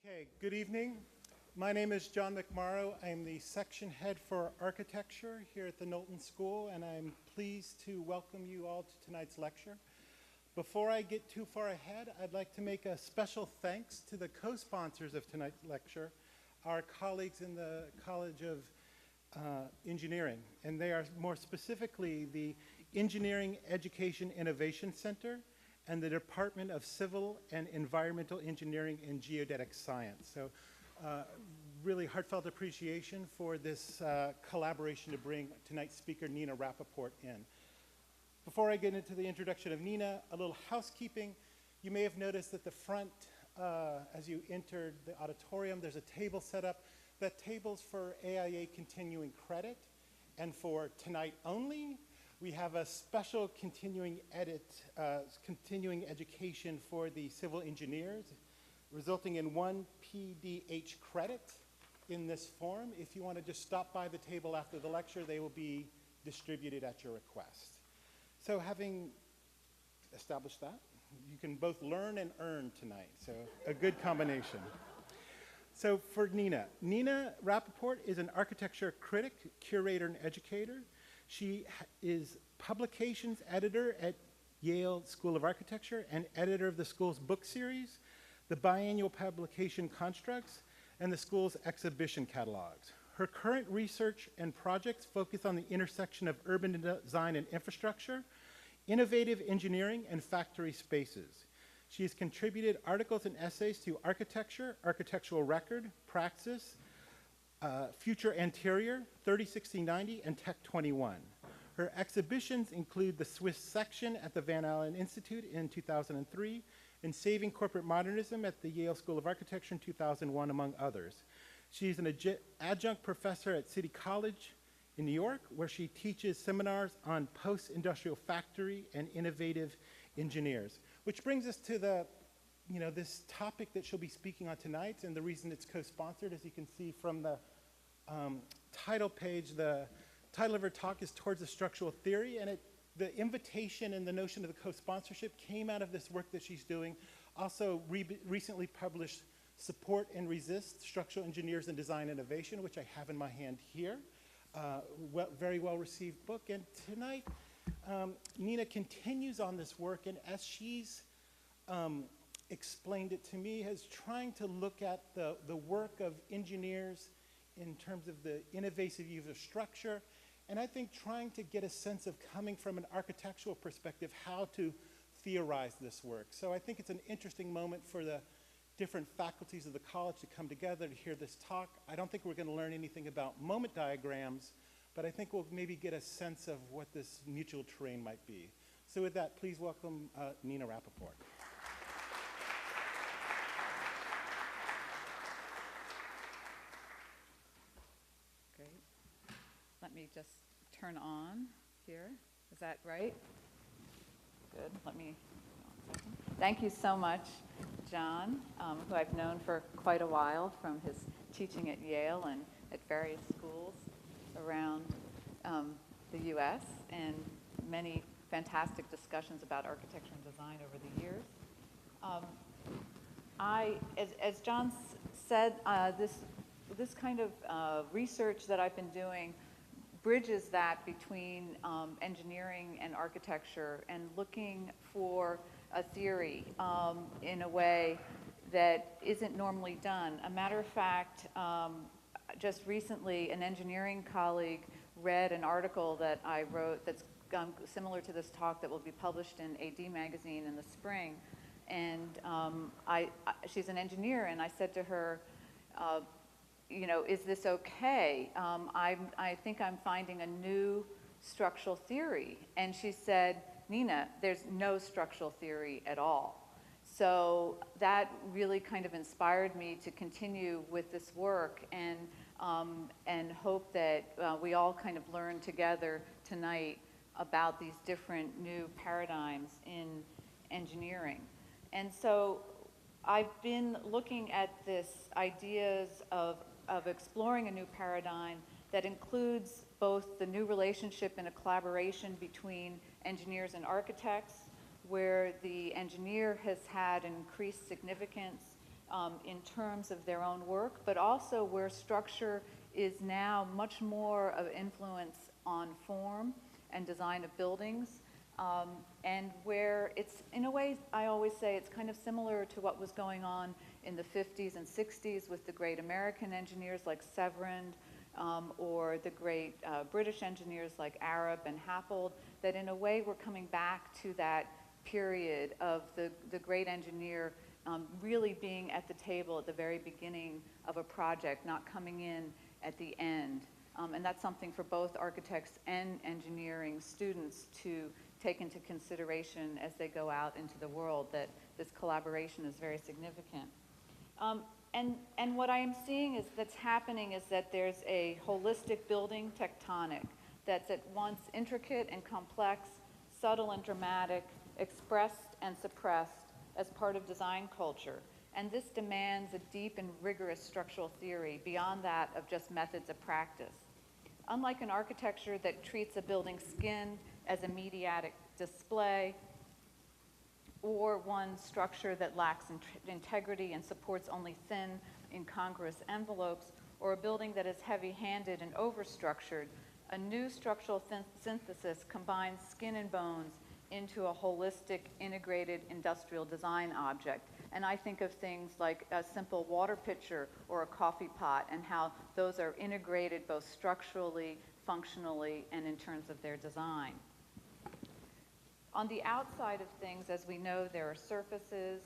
Okay, good evening. My name is John McMorrow. I'm the section head for architecture here at the Knowlton School, and I'm pleased to welcome you all to tonight's lecture. Before I get too far ahead, I'd like to make a special thanks to the co-sponsors of tonight's lecture, our colleagues in the College of Engineering, and they are more specifically the Engineering Education Innovation Center and the Department of Civil and Environmental Engineering and Geodetic Science. So really heartfelt appreciation for this collaboration to bring tonight's speaker, Nina Rappaport, in. Before I get into the introduction of Nina, a little housekeeping. You may have noticed at the front, as you entered the auditorium, there's a table set up. That table's for AIA continuing credit, and for tonight only, we have a special continuing education for the civil engineers, resulting in 1 PDH credit in this form. If you want to just stop by the table after the lecture, they will be distributed at your request. So having established that, you can both learn and earn tonight, so a good combination. So for Nina Rappaport is an architecture critic, curator, and educator. She is publications editor at Yale School of Architecture and editor of the school's book series, the biannual publication Constructs, and the school's exhibition catalogs. Her current research and projects focus on the intersection of urban design and infrastructure, innovative engineering, and factory spaces. She has contributed articles and essays to Architecture, Architectural Record, Praxis, Future Anterior, 306090, and Tech 21. Her exhibitions include the Swiss section at the Van Allen Institute in 2003 and Saving Corporate Modernism at the Yale School of Architecture in 2001, among others. She's an adjunct professor at City College in New York, where she teaches seminars on post-industrial factory and innovative engineers. Which brings us to the, this topic that she'll be speaking on tonight, and the reason it's co-sponsored, as you can see from the title page, the title of her talk is Towards the Structural Theory, and the invitation and the notion of the co-sponsorship came out of this work that she's doing. Also recently published Support and Resist, Structural Engineers and Design Innovation, which I have in my hand here. Very well-received book, and tonight, Nina continues on this work, and as she's explained it to me, is trying to look at the work of engineers in terms of the innovative use of structure, and I think trying to get a sense of, coming from an architectural perspective, how to theorize this work. So I think it's an interesting moment for the different faculties of the college to come together to hear this talk. I don't think we're going to learn anything about moment diagrams, but I think we'll maybe get a sense of what this mutual terrain might be. So with that, please welcome Nina Rappaport. Great. Let me just turn on here. Is that right? Good. Thank you so much, John, who I've known for quite a while from his teaching at Yale and at various schools around the U.S. and many fantastic discussions about architecture and design over the years. As John said, this kind of research that I've been doing bridges that between engineering and architecture and looking for a theory in a way that isn't normally done. A matter of fact, just recently, an engineering colleague read an article that I wrote that's similar to this talk that will be published in AD magazine in the spring. And she's an engineer, and I said to her, is this okay? I think I'm finding a new structural theory. And she said, Nina, there's no structural theory at all. So that really kind of inspired me to continue with this work and hope that we all kind of learn together tonight about these different new paradigms in engineering. And so I've been looking at this ideas of exploring a new paradigm that includes both the new relationship and a collaboration between engineers and architects, where the engineer has had increased significance in terms of their own work, but also where structure is now much more of influence on form and design of buildings, and where it's, in a way, I always say it's kind of similar to what was going on in the 50s and 60s with the great American engineers like Severand, or the great British engineers like Arab and Happold, that in a way we're coming back to that period of the great engineer really being at the table at the very beginning of a project, not coming in at the end. And that's something for both architects and engineering students to take into consideration as they go out into the world, that this collaboration is very significant. And what I am seeing is that's happening is that there's a holistic building tectonic that's at once intricate and complex, subtle and dramatic, expressed and suppressed as part of design culture. And this demands a deep and rigorous structural theory beyond that of just methods of practice. Unlike an architecture that treats a building's skin as a mediatic display, or one structure that lacks integrity and supports only thin, incongruous envelopes, or a building that is heavy-handed and overstructured, a new structural synthesis combines skin and bones into a holistic, integrated industrial design object. And I think of things like a simple water pitcher or a coffee pot, and how those are integrated both structurally, functionally, and in terms of their design. On the outside of things, as we know, there are surfaces.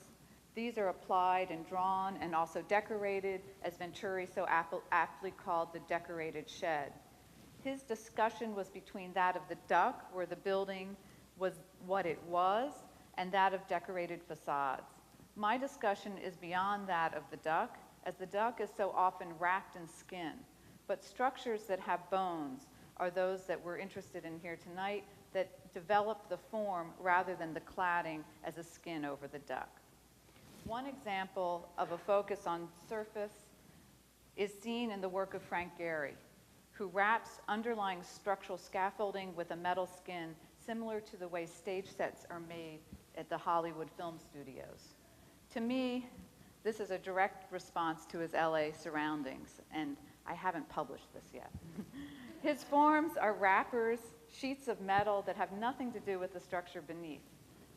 These are applied and drawn and also decorated, as Venturi so aptly called the decorated shed. His discussion was between that of the duck, where the building was what it was, and that of decorated facades. My discussion is beyond that of the duck, as the duck is so often wrapped in skin. But structures that have bones are those that we're interested in here tonight, that develop the form rather than the cladding as a skin over the duck. One example of a focus on surface is seen in the work of Frank Gehry, who wraps underlying structural scaffolding with a metal skin similar to the way stage sets are made at the Hollywood film studios. To me, this is a direct response to his LA surroundings, and I haven't published this yet. His forms are wrappers, sheets of metal that have nothing to do with the structure beneath.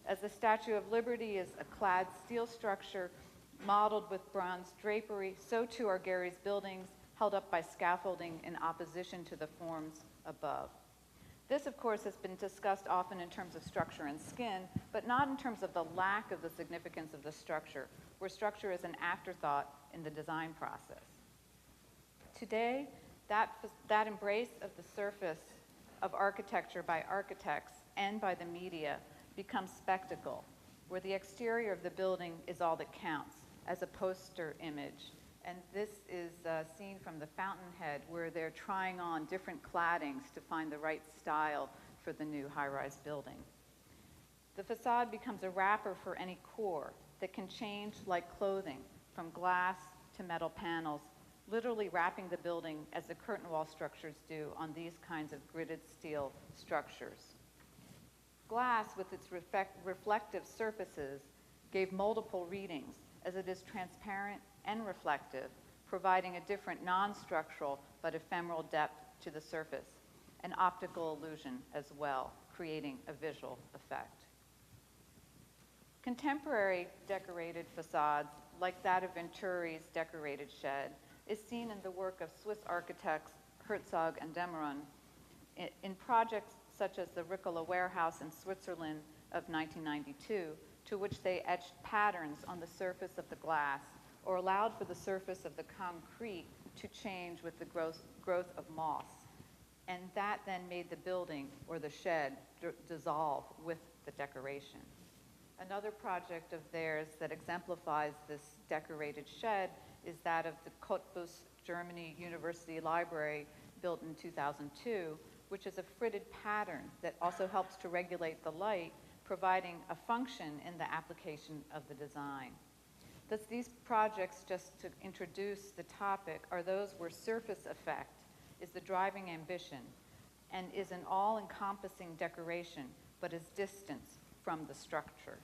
As the Statue of Liberty is a clad steel structure modeled with bronze drapery, so too are Gehry's buildings, held up by scaffolding in opposition to the forms above. This, of course, has been discussed often in terms of structure and skin, but not in terms of the lack of the significance of the structure, where structure is an afterthought in the design process. Today, that embrace of the surface of architecture by architects and by the media becomes spectacle, where the exterior of the building is all that counts, as a poster image. And this is seen from the Fountainhead, where they're trying on different claddings to find the right style for the new high-rise building. The facade becomes a wrapper for any core that can change like clothing, from glass to metal panels, literally wrapping the building as the curtain wall structures do on these kinds of gridded steel structures. Glass, with its reflective surfaces, gave multiple readings, as it is transparent and reflective, providing a different non-structural but ephemeral depth to the surface, an optical illusion as well, creating a visual effect. Contemporary decorated facades, like that of Venturi's decorated shed, is seen in the work of Swiss architects Herzog and Demeron in projects such as the Ricola Warehouse in Switzerland of 1992, to which they etched patterns on the surface of the glass or allowed for the surface of the concrete to change with the growth of moss. And that then made the building or the shed dissolve with the decoration. Another project of theirs that exemplifies this decorated shed is that of the Cottbus, Germany University Library, built in 2002, which is a fritted pattern that also helps to regulate the light, providing a function in the application of the design. Thus, these projects, just to introduce the topic, are those where surface effect is the driving ambition and is an all-encompassing decoration, but is distance from the structure.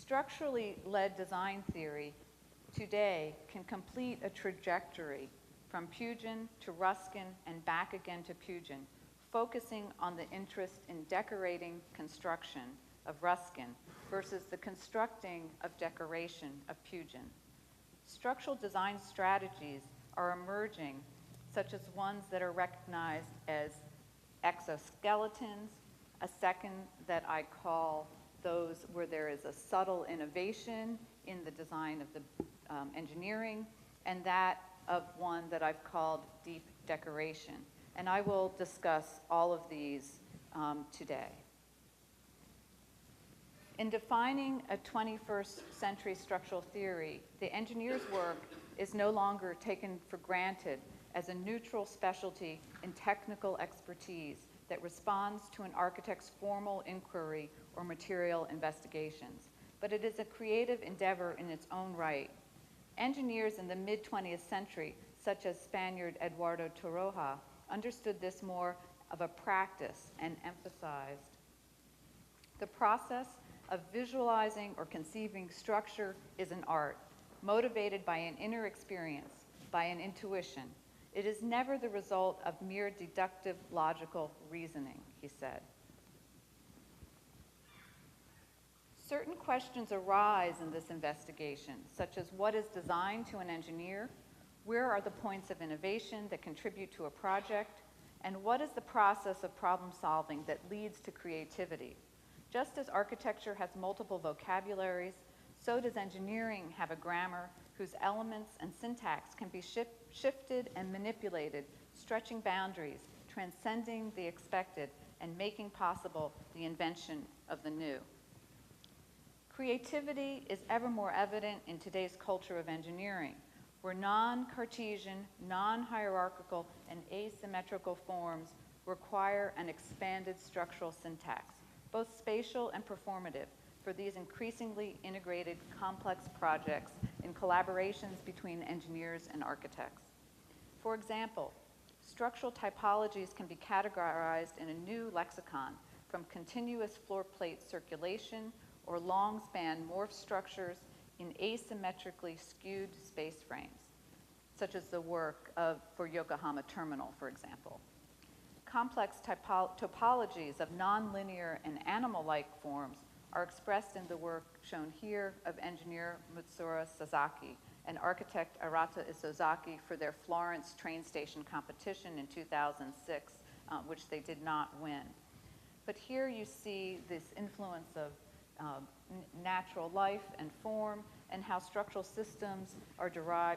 Structurally led design theory today can complete a trajectory from Pugin to Ruskin and back again to Pugin, focusing on the interest in decorating construction of Ruskin versus the constructing of decoration of Pugin. Structural design strategies are emerging, such as ones that are recognized as exoskeletons, a second that I call those where there is a subtle innovation in the design of the engineering, and that of one that I've called deep decoration. And I will discuss all of these today. In defining a 21st century structural theory, the engineer's work is no longer taken for granted as a neutral specialty in technical expertise that responds to an architect's formal inquiry or material investigations, but it is a creative endeavor in its own right. Engineers in the mid-20th century, such as Spaniard Eduardo Torroja, understood this more of a practice and emphasized the process of visualizing or conceiving structure is an art, motivated by an inner experience, by an intuition. It is never the result of mere deductive logical reasoning, he said. Certain questions arise in this investigation, such as what is design to an engineer, where are the points of innovation that contribute to a project, and what is the process of problem solving that leads to creativity? Just as architecture has multiple vocabularies, so does engineering have a grammar whose elements and syntax can be shifted and manipulated, stretching boundaries, transcending the expected, and making possible the invention of the new. Creativity is ever more evident in today's culture of engineering, where non-Cartesian, non-hierarchical, and asymmetrical forms require an expanded structural syntax, both spatial and performative, for these increasingly integrated complex projects in collaborations between engineers and architects. For example, structural typologies can be categorized in a new lexicon, from continuous floor plate circulation or long span morph structures in asymmetrically skewed space frames, such as the work for Yokohama Terminal, for example. Complex topologies of nonlinear and animal-like forms are expressed in the work shown here of engineer Mutsura Sasaki and architect Arata Isozaki for their Florence train station competition in 2006, which they did not win. But here you see this influence of natural life and form, and how structural systems are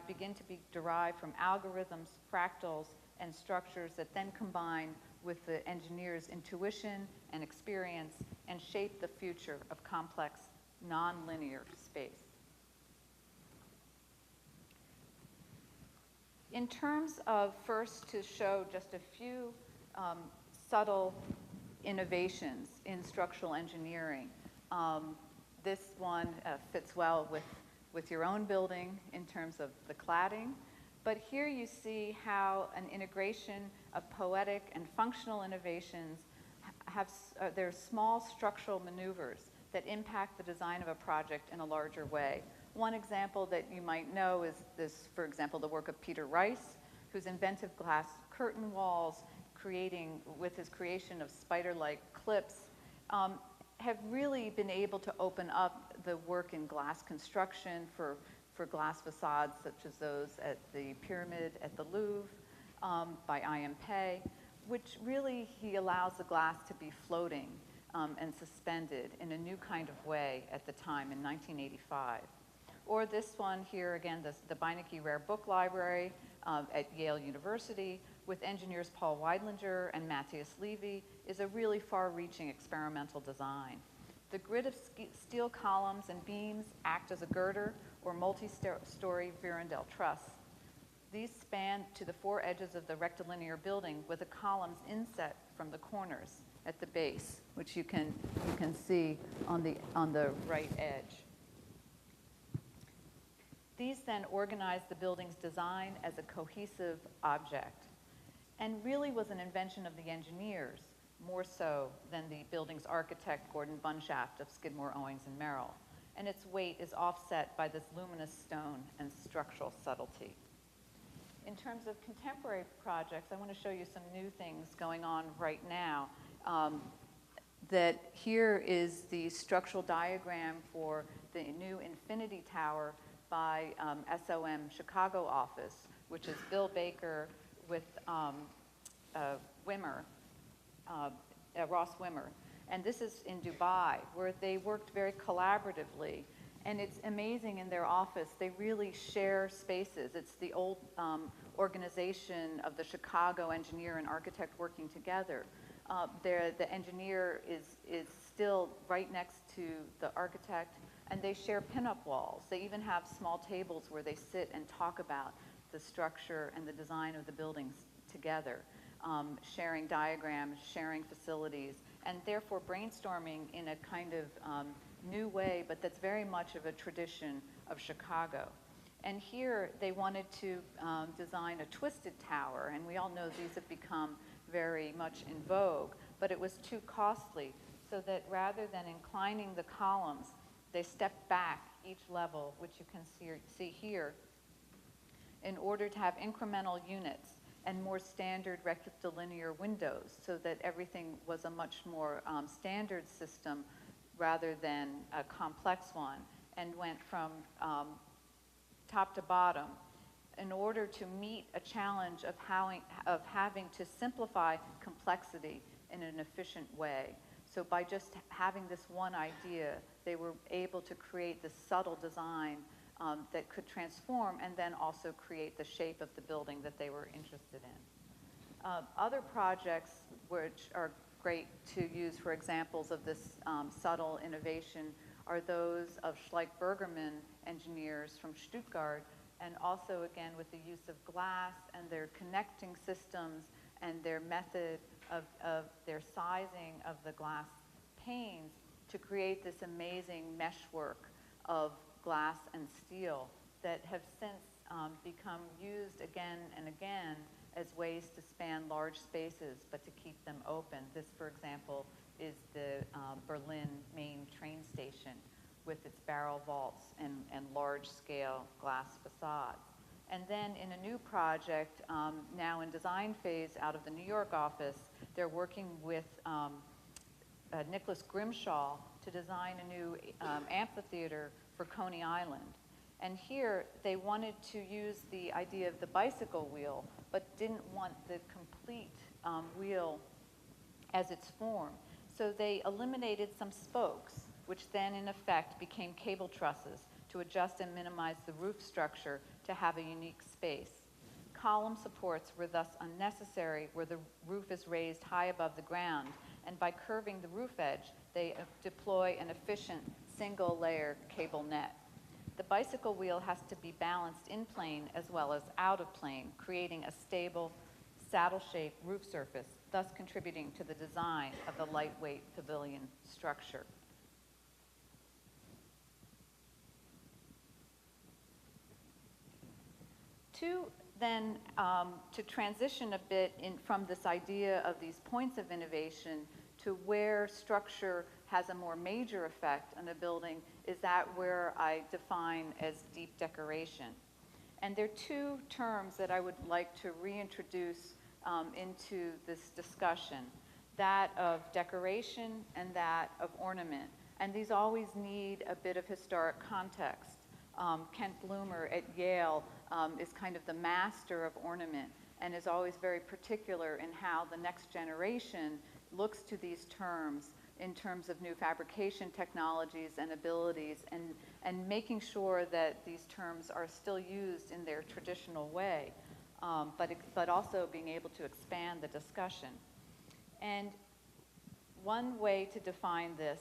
begin to be derived from algorithms, fractals, and structures that then combine with the engineer's intuition and experience and shape the future of complex, nonlinear space. In terms of, first, to show just a few subtle innovations in structural engineering, this one fits well with your own building in terms of the cladding. But here you see how an integration of poetic and functional innovations there's small structural maneuvers that impact the design of a project in a larger way. One example that you might know is this, for example, the work of Peter Rice, whose inventive glass curtain walls, with his creation of spider-like clips, have really been able to open up the work in glass construction for glass facades such as those at the Pyramid at the Louvre by I.M. Pei, which really he allows the glass to be floating and suspended in a new kind of way at the time in 1985. Or this one here again, the Beinecke Rare Book Library at Yale University with engineers Paul Weidlinger and Matthias Levy is a really far-reaching experimental design. The grid of steel columns and beams act as a girder or multi-story Virandel truss. These span to the four edges of the rectilinear building with the columns inset from the corners at the base, which you can see on the right edge. These then organize the building's design as a cohesive object, and really was an invention of the engineers, more so than the building's architect, Gordon Bunshaft of Skidmore, Owings, and Merrill. and its weight is offset by this luminous stone and structural subtlety. In terms of contemporary projects, I want to show you some new things going on right now. That here is the structural diagram for the new Infinity Tower by SOM Chicago office, which is Bill Baker with Ross Wimmer. And this is in Dubai, where they worked very collaboratively. And it's amazing in their office, they really share spaces. It's the old organization of the Chicago engineer and architect working together. The engineer is still right next to the architect, and they share pinup walls. They even have small tables where they sit and talk about the structure and the design of the buildings together, sharing diagrams, sharing facilities, and therefore brainstorming in a kind of new way, but that's very much of a tradition of Chicago. And here they wanted to design a twisted tower, and we all know these have become very much in vogue, but it was too costly, so that rather than inclining the columns, they stepped back each level, which you can see here, in order to have incremental units and more standard rectilinear windows, so that everything was a much more standard system rather than a complex one, and went from top to bottom in order to meet a challenge of having to simplify complexity in an efficient way. So by just having this one idea, they were able to create this subtle design that could transform and then also create the shape of the building that they were interested in. Other projects which are great to use for examples of this subtle innovation are those of Schleich-Bergermann engineers from Stuttgart, and also again with the use of glass and their connecting systems and their method of their sizing of the glass panes to create this amazing meshwork of glass and steel that have since become used again and again as ways to span large spaces but to keep them open. This, for example, is the Berlin main train station with its barrel vaults and large-scale glass facades. And then in a new project, now in design phase out of the New York office, they're working with Nicholas Grimshaw to design a new amphitheater for Coney Island. And here they wanted to use the idea of the bicycle wheel, but didn't want the complete wheel as its form. So they eliminated some spokes, which then in effect became cable trusses to adjust and minimize the roof structure to have a unique space. Column supports were thus unnecessary where the roof is raised high above the ground, and by curving the roof edge, they deploy an efficient single-layer cable net. The bicycle wheel has to be balanced in plane as well as out of plane, creating a stable, saddle-shaped roof surface, thus contributing to the design of the lightweight pavilion structure. To transition a bit from this idea of these points of innovation to where structure has a more major effect on a building is that where I define as deep decoration. And there are two terms that I would like to reintroduce into this discussion, that of decoration and that of ornament. And these always need a bit of historic context. Kent Bloomer at Yale is kind of the master of ornament and is always very particular in how the next generation looks to these terms in terms of new fabrication technologies and abilities, and making sure that these terms are still used in their traditional way, but also being able to expand the discussion. And one way to define this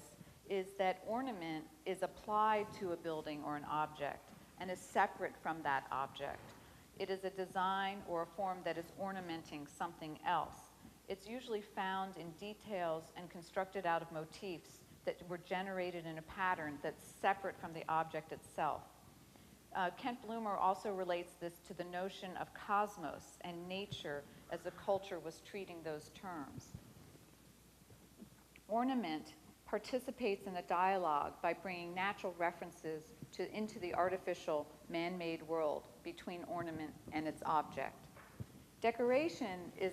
is that ornament is applied to a building or an object and is separate from that object. It is a design or a form that is ornamenting something else. It's usually found in details and constructed out of motifs that were generated in a pattern that's separate from the object itself. Kent Bloomer also relates this to the notion of cosmos and nature as the culture was treating those terms. Ornament participates in a dialogue by bringing natural references into the artificial man-made world between ornament and its object. Decoration is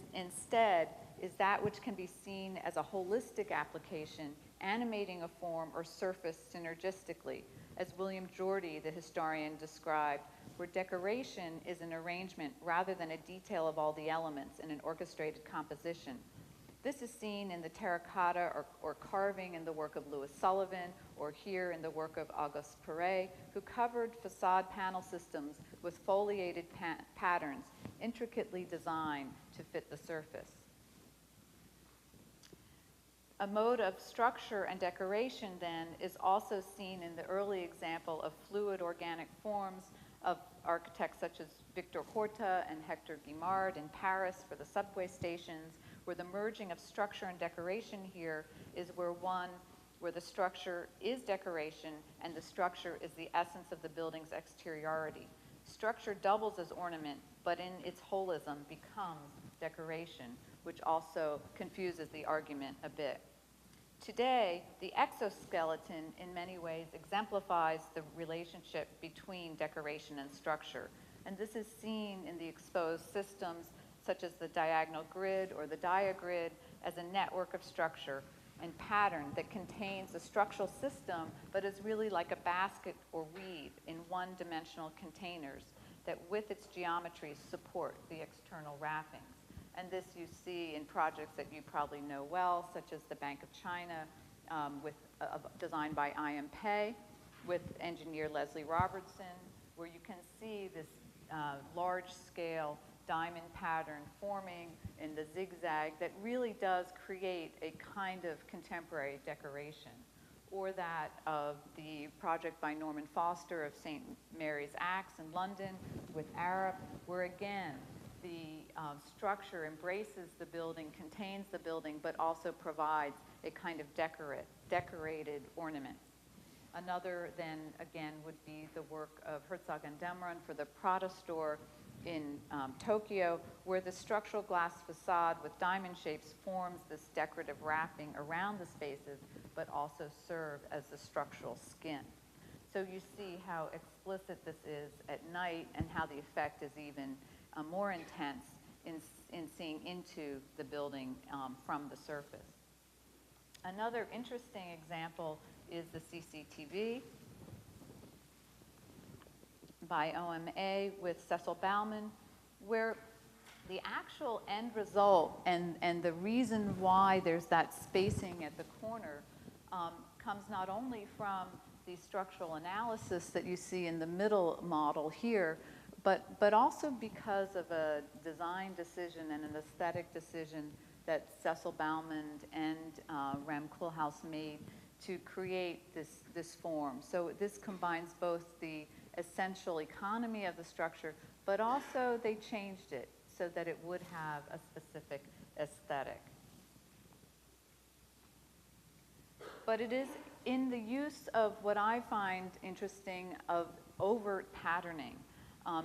that which can be seen as a holistic application, animating a form or surface synergistically, as William Jordy, the historian, described, where decoration is an arrangement rather than a detail of all the elements in an orchestrated composition. This is seen in the terracotta or carving in the work of Louis Sullivan, or here in the work of Auguste Perret, who covered facade panel systems with foliated patterns intricately designed to fit the surface. A mode of structure and decoration, then, is also seen in the early example of fluid organic forms of architects such as Victor Horta and Hector Guimard in Paris for the subway stations, where the merging of structure and decoration here is where the structure is decoration and the structure is the essence of the building's exteriority. Structure doubles as ornament, but in its holism becomes decoration, which also confuses the argument a bit. Today, the exoskeleton in many ways exemplifies the relationship between decoration and structure. And this is seen in the exposed systems such as the diagonal grid or the diagrid as a network of structure and pattern that contains a structural system but is really like a basket or weave in one-dimensional containers that with its geometries support the external wrappings. And this you see in projects that you probably know well, such as the Bank of China, designed by I.M. Pei, with engineer Leslie Robertson, where you can see this large-scale diamond pattern forming in the zigzag that really does create a kind of contemporary decoration. Or that of the project by Norman Foster of St. Mary's Axe in London with Arab, where again, the structure embraces the building, contains the building, but also provides a kind of decorated ornament. Another then, again, would be the work of Herzog and Demron for the Prada store in Tokyo, where the structural glass facade with diamond shapes forms this decorative wrapping around the spaces, but also serve as the structural skin. So you see how explicit this is at night and how the effect is even more intense in seeing into the building from the surface. Another interesting example is the CCTV by OMA with Cecil Baumann, where the actual end result and the reason why there's that spacing at the corner comes not only from the structural analysis that you see in the middle model here, but also because of a design decision and an aesthetic decision that Cecil Baumann and Rem Koolhaas made to create this form. So this combines both the essential economy of the structure, but also they changed it so that it would have a specific aesthetic. But it is in the use of what I find interesting of overt patterning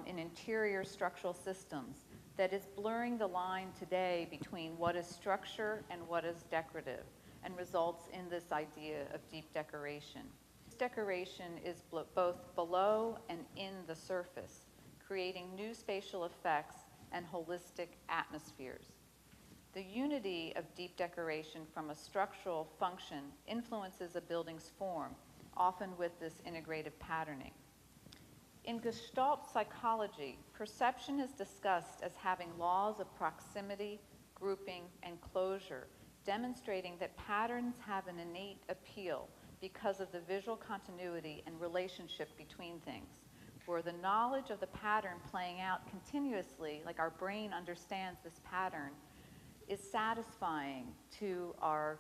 in interior structural systems that is blurring the line today between what is structure and what is decorative, and results in this idea of deep decoration. This decoration is both below and in the surface, creating new spatial effects and holistic atmospheres. The unity of deep decoration from a structural function influences a building's form, often with this integrative patterning. In Gestalt psychology, perception is discussed as having laws of proximity, grouping, and closure, demonstrating that patterns have an innate appeal because of the visual continuity and relationship between things, where the knowledge of the pattern playing out continuously, like our brain understands this pattern, is satisfying to our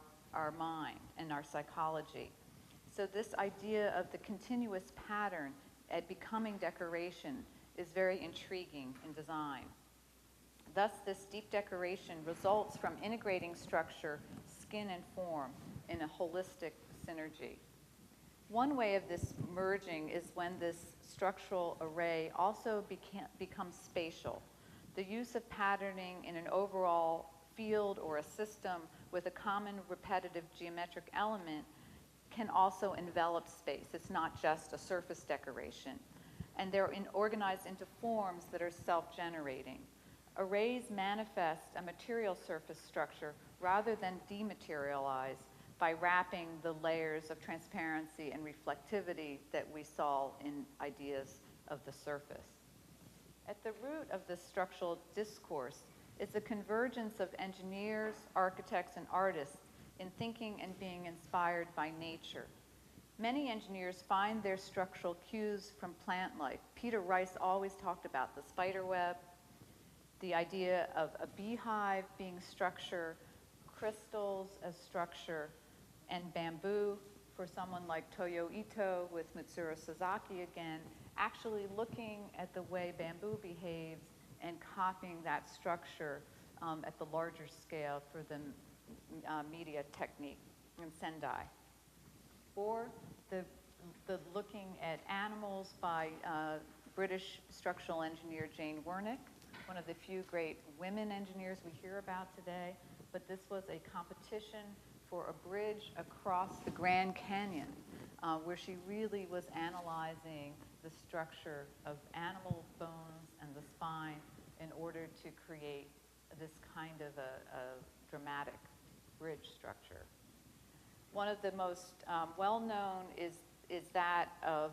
mind and our psychology. So this idea of the continuous pattern at becoming decoration is very intriguing in design. Thus, this deep decoration results from integrating structure, skin, and form in a holistic synergy. One way of this merging is when this structural array also becomes spatial. The use of patterning in an overall field or a system with a common repetitive geometric element can also envelop space. It's not just a surface decoration. And they're organized into forms that are self-generating. Arrays manifest a material surface structure rather than dematerialize by wrapping the layers of transparency and reflectivity that we saw in ideas of the surface. At the root of this structural discourse is the convergence of engineers, architects, and artists in thinking and being inspired by nature. Many engineers find their structural cues from plant life. Peter Rice always talked about the spider web, the idea of a beehive being structure, crystals as structure, and bamboo for someone like Toyo Ito with Mitsuru Sasaki again, actually looking at the way bamboo behaves and copying that structure at the larger scale for the media technique in Sendai. Or the looking at animals by British structural engineer Jane Wernick, one of the few great women engineers we hear about today, but this was a competition for a bridge across the Grand Canyon where she really was analyzing the structure of animal bones and the spine in order to create this kind of a dramatic bridge structure. One of the most well-known is that of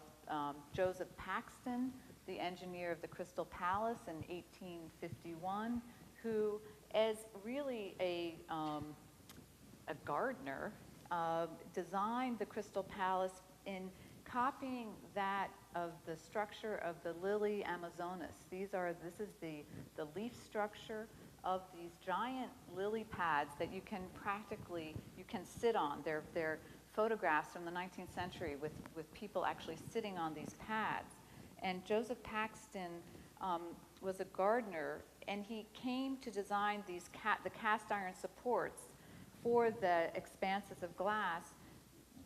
Joseph Paxton, the engineer of the Crystal Palace in 1851, who, as really a gardener, designed the Crystal Palace in copying that of the structure of the Lily Amazonas. This is the leaf structure of these giant lily pads that you can sit on. They're photographs from the 19th century with people actually sitting on these pads. And Joseph Paxton was a gardener, and he came to design the cast iron supports for the expanses of glass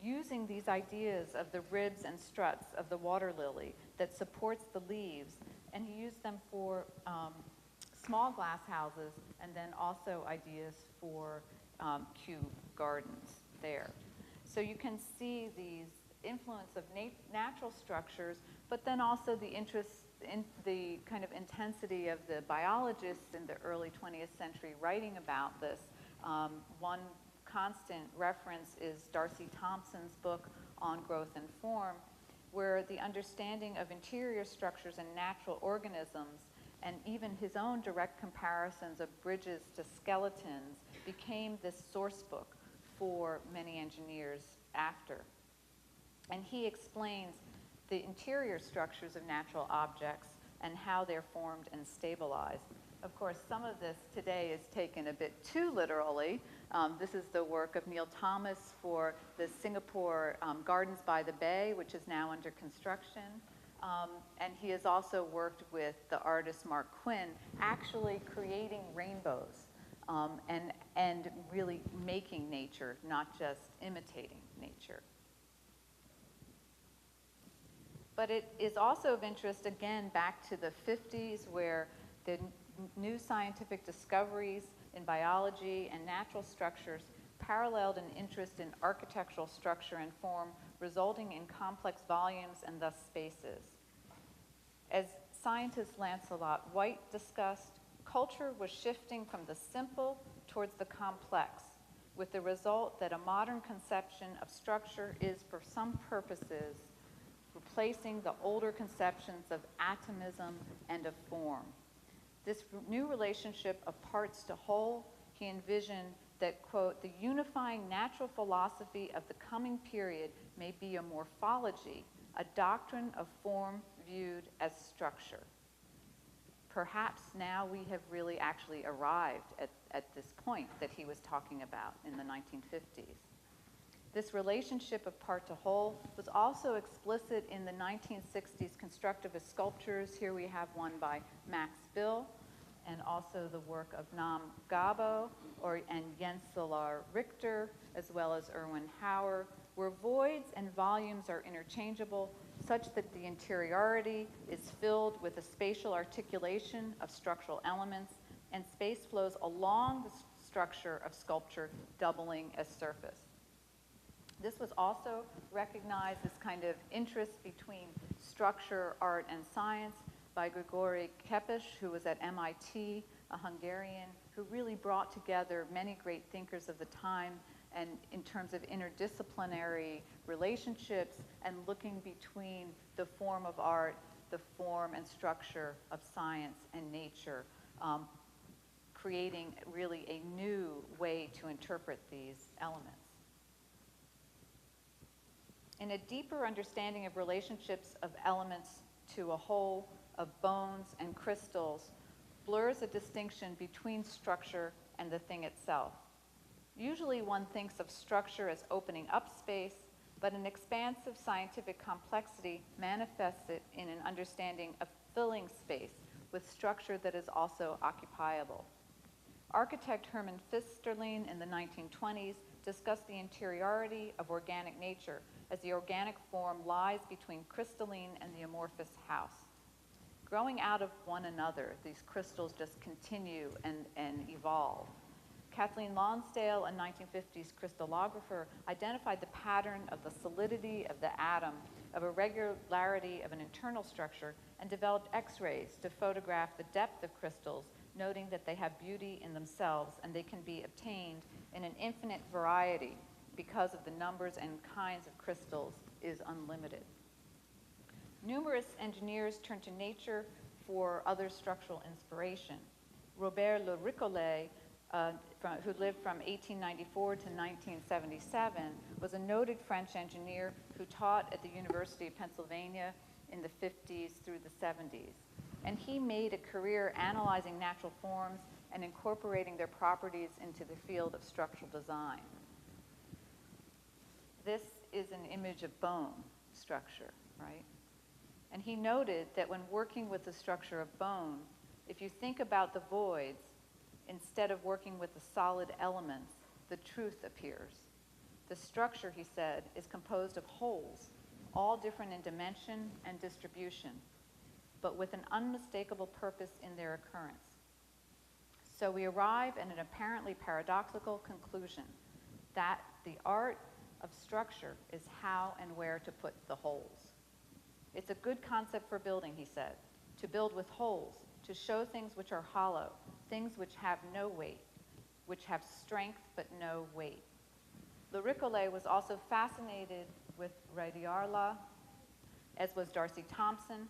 using these ideas of the ribs and struts of the water lily that supports the leaves. And he used them for small glass houses, and then also ideas for cube gardens there. So you can see these influence of natural structures, but then also the interest in the kind of intensity of the biologists in the early 20th century writing about this. One constant reference is Darcy Thompson's book on growth and form, where the understanding of interior structures and natural organisms and even his own direct comparisons of bridges to skeletons became this source book for many engineers after. And he explains the interior structures of natural objects and how they're formed and stabilized. Of course, some of this today is taken a bit too literally. This is the work of Neil Thomas for the Singapore Gardens by the Bay, which is now under construction. And he has also worked with the artist Mark Quinn, actually creating rainbows and really making nature, not just imitating nature. But it is also of interest, again, back to the 50s, where the new scientific discoveries in biology and natural structures paralleled an interest in architectural structure and form, resulting in complex volumes and thus spaces. As scientist Lancelot White discussed, culture was shifting from the simple towards the complex, with the result that a modern conception of structure is, for some purposes, replacing the older conceptions of atomism and of form. This new relationship of parts to whole, he envisioned that, quote, the unifying natural philosophy of the coming period may be a morphology, a doctrine of form viewed as structure. Perhaps now we have really actually arrived at this point that he was talking about in the 1950s. This relationship of part to whole was also explicit in the 1960s constructivist sculptures. Here we have one by Max Bill, and also the work of Nam Gabo and Jens Solar Richter, as well as Erwin Hauer, where voids and volumes are interchangeable, such that the interiority is filled with a spatial articulation of structural elements, and space flows along the structure of sculpture, doubling as surface. This was also recognized, this kind of interest between structure, art, and science by Grigory Kepes, who was at MIT, a Hungarian, who really brought together many great thinkers of the time and in terms of interdisciplinary relationships and looking between the form of art, the form and structure of science and nature, creating really a new way to interpret these elements. In a deeper understanding of relationships of elements to a whole, of bones and crystals, blurs a distinction between structure and the thing itself. Usually one thinks of structure as opening up space, but an expansive scientific complexity manifests it in an understanding of filling space with structure that is also occupiable. Architect Hermann Fisterlin in the 1920s discussed the interiority of organic nature as the organic form lies between crystalline and the amorphous house. Growing out of one another, these crystals just continue and evolve. Kathleen Lonsdale, a 1950s crystallographer, identified the pattern of the solidity of the atom, of a regularity of an internal structure, and developed X-rays to photograph the depth of crystals, noting that they have beauty in themselves and they can be obtained in an infinite variety because of the numbers and kinds of crystals is unlimited. Numerous engineers turned to nature for other structural inspiration. Robert Le Ricolet, who lived from 1894 to 1977, was a noted French engineer who taught at the University of Pennsylvania in the 50s through the 70s. And he made a career analyzing natural forms and incorporating their properties into the field of structural design. This is an image of bone structure, right? And he noted that when working with the structure of bone, if you think about the voids, instead of working with the solid elements, the truth appears. The structure, he said, is composed of wholes, all different in dimension and distribution, but with an unmistakable purpose in their occurrence. So we arrive at an apparently paradoxical conclusion that the art of structure is how and where to put the holes. It's a good concept for building, he said, to build with holes, to show things which are hollow, things which have no weight, which have strength but no weight. Le Ricolet was also fascinated with radiarla, as was Darcy Thompson.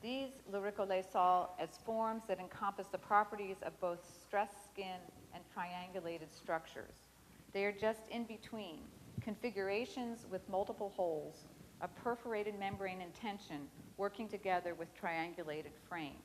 These Le Ricolet saw as forms that encompass the properties of both stressed skin and triangulated structures. They are just in between, configurations with multiple holes, a perforated membrane in tension working together with triangulated frame.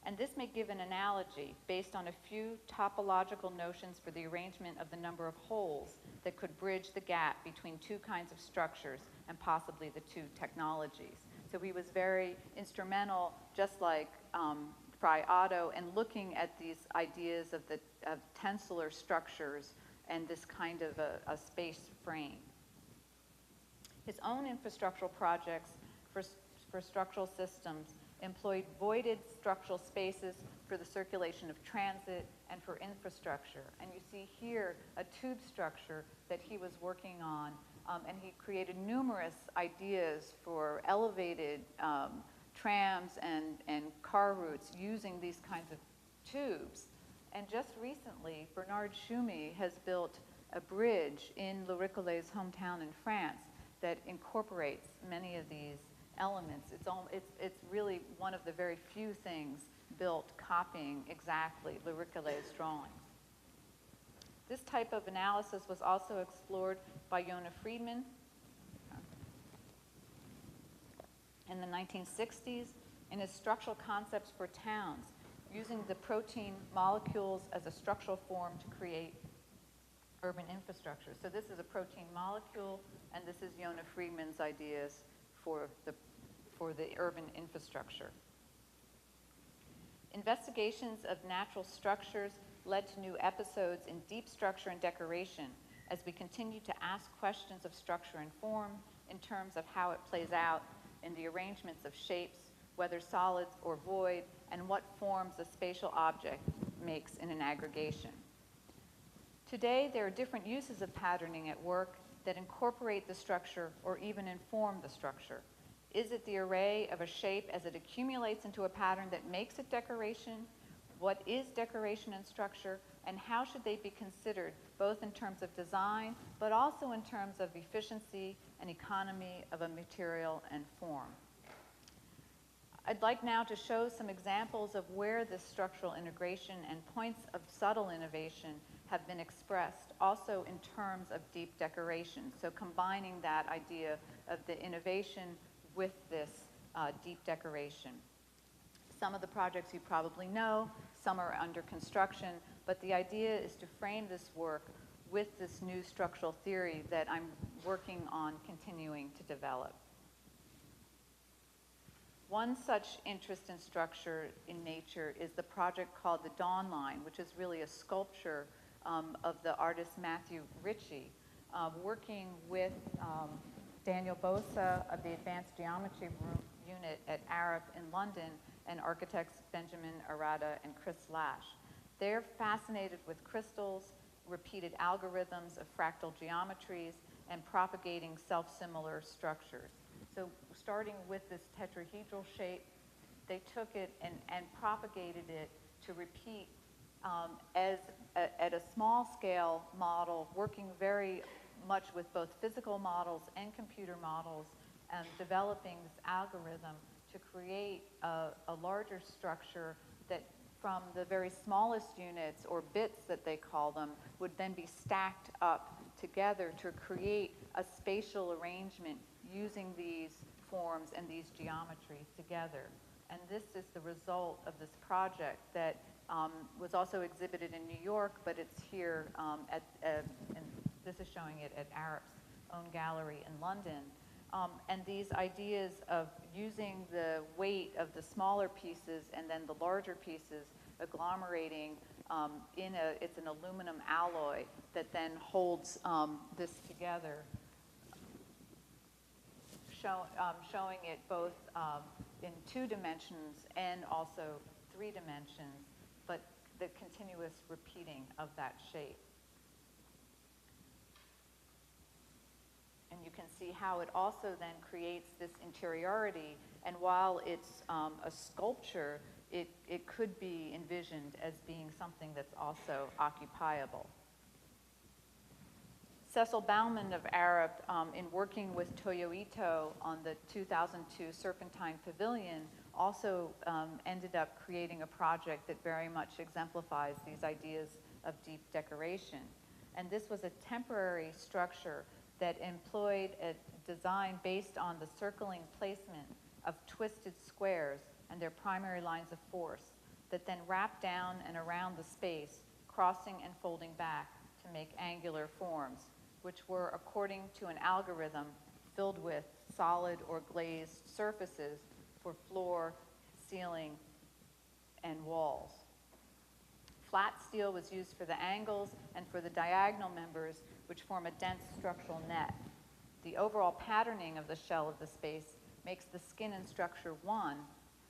And this may give an analogy based on a few topological notions for the arrangement of the number of holes that could bridge the gap between two kinds of structures and possibly the two technologies. So he was very instrumental, just like Frei Otto, in looking at these ideas of tensular structures and this kind of a space frame. His own infrastructural projects for structural systems employed voided structural spaces for the circulation of transit and for infrastructure. And you see here a tube structure that he was working on, and he created numerous ideas for elevated trams and car routes using these kinds of tubes. And just recently, Bernard Schumi has built a bridge in Le Ricolet's hometown in France that incorporates many of these elements. It's really one of the very few things built copying exactly Le Ricolet's drawings. This type of analysis was also explored by Yona Friedman in the 1960s in his structural concepts for towns, using the protein molecules as a structural form to create urban infrastructure. So this is a protein molecule, and this is Yona Friedman's ideas for the urban infrastructure. Investigations of natural structures led to new episodes in deep structure and decoration as we continue to ask questions of structure and form in terms of how it plays out in the arrangements of shapes, whether solid or void, and what forms a spatial object makes in an aggregation. Today, there are different uses of patterning at work that incorporate the structure or even inform the structure? Is it the array of a shape as it accumulates into a pattern that makes it decoration? What is decoration and structure, and how should they be considered, both in terms of design, but also in terms of efficiency and economy of a material and form? I'd like now to show some examples of where this structural integration and points of subtle innovation have been expressed, also in terms of deep decoration. So combining that idea of the innovation with this deep decoration. Some of the projects you probably know, some are under construction, but the idea is to frame this work with this new structural theory that I'm working on continuing to develop. One such interest in structure in nature is the project called the Dawn Line, which is really a sculpture of the artist Matthew Ritchie, working with Daniel Bosa of the Advanced Geometry Unit at Arup in London, and architects Benjamin Arata and Chris Lash. They're fascinated with crystals, repeated algorithms of fractal geometries, and propagating self-similar structures. So starting with this tetrahedral shape, they took it and propagated it to repeat at a small scale model, working very much with both physical models and computer models, and developing this algorithm to create a larger structure that from the very smallest units, or bits that they call them, would then be stacked up together to create a spatial arrangement using these forms and these geometries together. And this is the result of this project that was also exhibited in New York, but it's here and this is showing it at Arup's own gallery in London. And these ideas of using the weight of the smaller pieces and then the larger pieces agglomerating it's an aluminum alloy that then holds this together, showing it both in 2 dimensions and also 3 dimensions, but the continuous repeating of that shape. And you can see how it also then creates this interiority, and while it's a sculpture, it could be envisioned as being something that's also occupiable. Cecil Bauman of Arup, in working with Toyo Ito on the 2002 Serpentine Pavilion, also ended up creating a project that very much exemplifies these ideas of deep decoration. And this was a temporary structure that employed a design based on the circling placement of twisted squares and their primary lines of force that then wrapped down and around the space, crossing and folding back to make angular forms, which were, according to an algorithm, filled with solid or glazed surfaces for floor, ceiling, and walls. Flat steel was used for the angles and for the diagonal members, which form a dense structural net. The overall patterning of the shell of the space makes the skin and structure one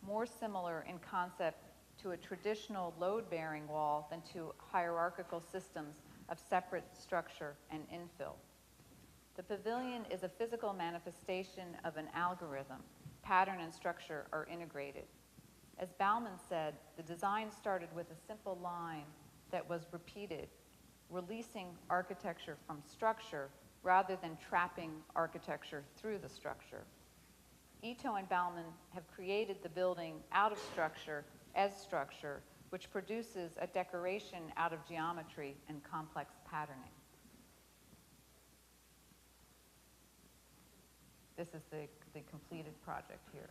more similar in concept to a traditional load-bearing wall than to hierarchical systems of separate structure and infill. The pavilion is a physical manifestation of an algorithm. Pattern and structure are integrated. As Bauman said, the design started with a simple line that was repeated, releasing architecture from structure rather than trapping architecture through the structure. Ito and Bauman have created the building out of structure as structure, which produces a decoration out of geometry and complex patterning. This is the completed project here.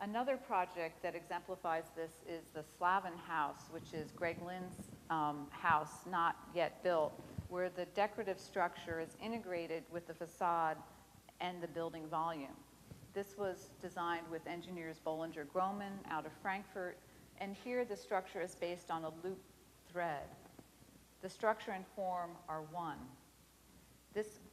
Another project that exemplifies this is the Slaven House, which is Greg Lynn's house, not yet built, where the decorative structure is integrated with the facade and the building volume. This was designed with engineers Bollinger Groman out of Frankfurt, and here the structure is based on a loop thread. The structure and form are one.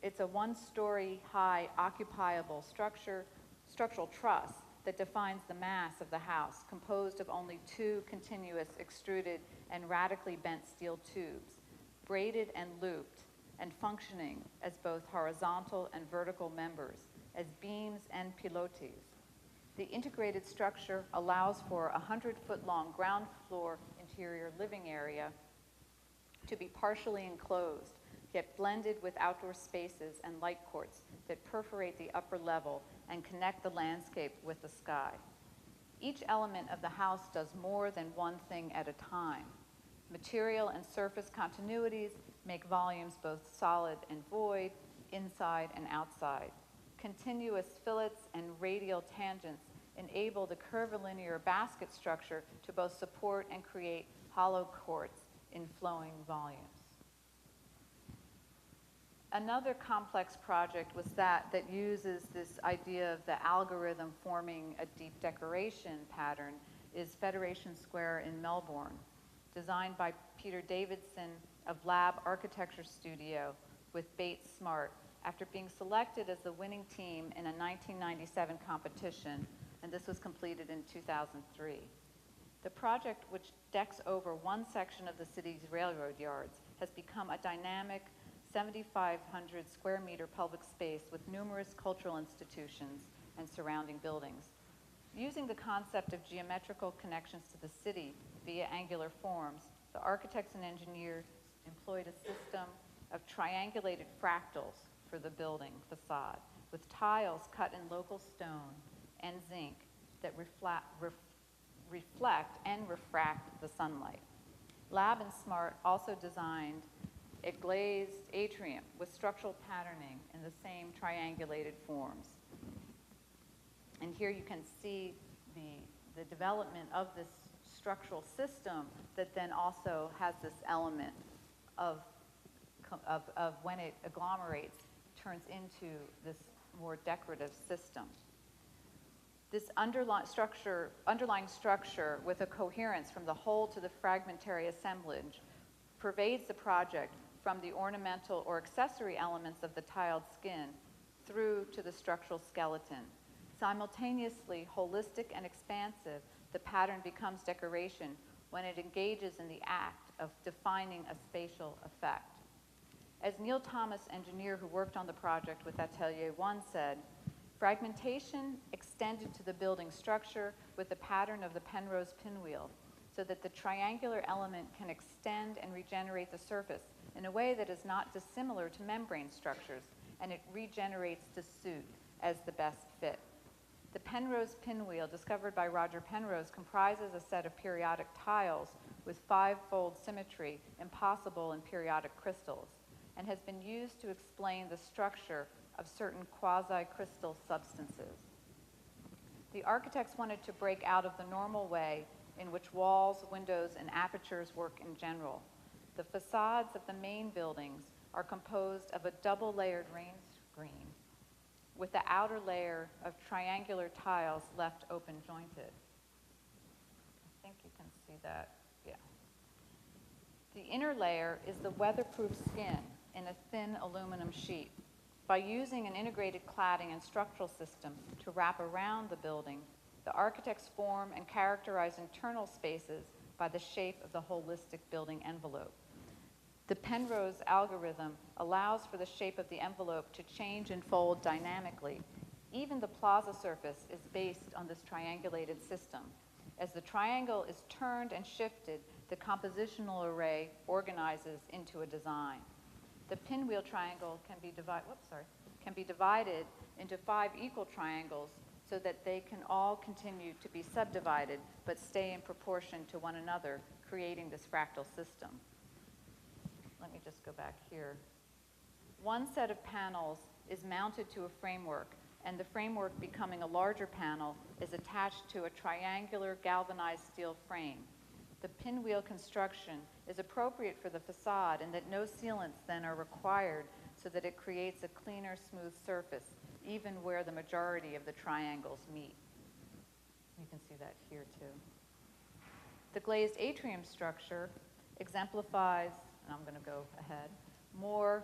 It's a 1-story high occupiable structural truss that defines the mass of the house, composed of only 2 continuous extruded and radically bent steel tubes, braided and looped, and functioning as both horizontal and vertical members, as beams and pilotis. The integrated structure allows for a 100-foot-long ground floor interior living area to be partially enclosed, yet blended with outdoor spaces and light courts that perforate the upper level and connect the landscape with the sky. Each element of the house does more than one thing at a time. Material and surface continuities make volumes both solid and void, inside and outside. Continuous fillets and radial tangents enable the curvilinear basket structure to both support and create hollow courts in flowing volumes. Another complex project was that uses this idea of the algorithm forming a deep decoration pattern is Federation Square in Melbourne, designed by Peter Davidson of Lab Architecture Studio with Bates Smart after being selected as the winning team in a 1997 competition, and this was completed in 2003. The project, which decks over one section of the city's railroad yards, has become a dynamic 7,500 square meter public space with numerous cultural institutions and surrounding buildings. Using the concept of geometrical connections to the city via angular forms, the architects and engineers employed a system of triangulated fractals for the building facade, with tiles cut in local stone and zinc that reflect and refract the sunlight. Lab and Smart also designed a glazed atrium with structural patterning in the same triangulated forms. And here you can see the development of this structural system that then also has this element of when it agglomerates, turns into this more decorative system. This underlying structure with a coherence from the whole to the fragmentary assemblage pervades the project from the ornamental or accessory elements of the tiled skin through to the structural skeleton. Simultaneously holistic and expansive, the pattern becomes decoration when it engages in the act of defining a spatial effect. As Neil Thomas, engineer who worked on the project with Atelier 1 said, fragmentation extended to the building structure with the pattern of the Penrose pinwheel, so that the triangular element can extend and regenerate the surface in a way that is not dissimilar to membrane structures, and it regenerates to suit as the best fit. The Penrose pinwheel, discovered by Roger Penrose, comprises a set of periodic tiles with five-fold symmetry impossible in periodic crystals, and has been used to explain the structure of certain quasi-crystal substances. The architects wanted to break out of the normal way in which walls, windows, and apertures work in general. The facades of the main buildings are composed of a double-layered rain screen with the outer layer of triangular tiles left open-jointed. I think you can see that, yeah. The inner layer is the weatherproof skin in a thin aluminum sheet. By using an integrated cladding and structural system to wrap around the building, the architects form and characterize internal spaces by the shape of the holistic building envelope. The Penrose algorithm allows for the shape of the envelope to change and fold dynamically. Even the plaza surface is based on this triangulated system. As the triangle is turned and shifted, the compositional array organizes into a design. The pinwheel triangle can be divided into 5 equal triangles so that they can all continue to be subdivided but stay in proportion to one another, creating this fractal system. Let me just go back here. One set of panels is mounted to a framework, and the framework, becoming a larger panel, is attached to a triangular galvanized steel frame. The pinwheel construction is appropriate for the facade in that no sealants then are required, so that it creates a cleaner, smooth surface, even where the majority of the triangles meet. You can see that here too. The glazed atrium structure exemplifies, and I'm going to go ahead, more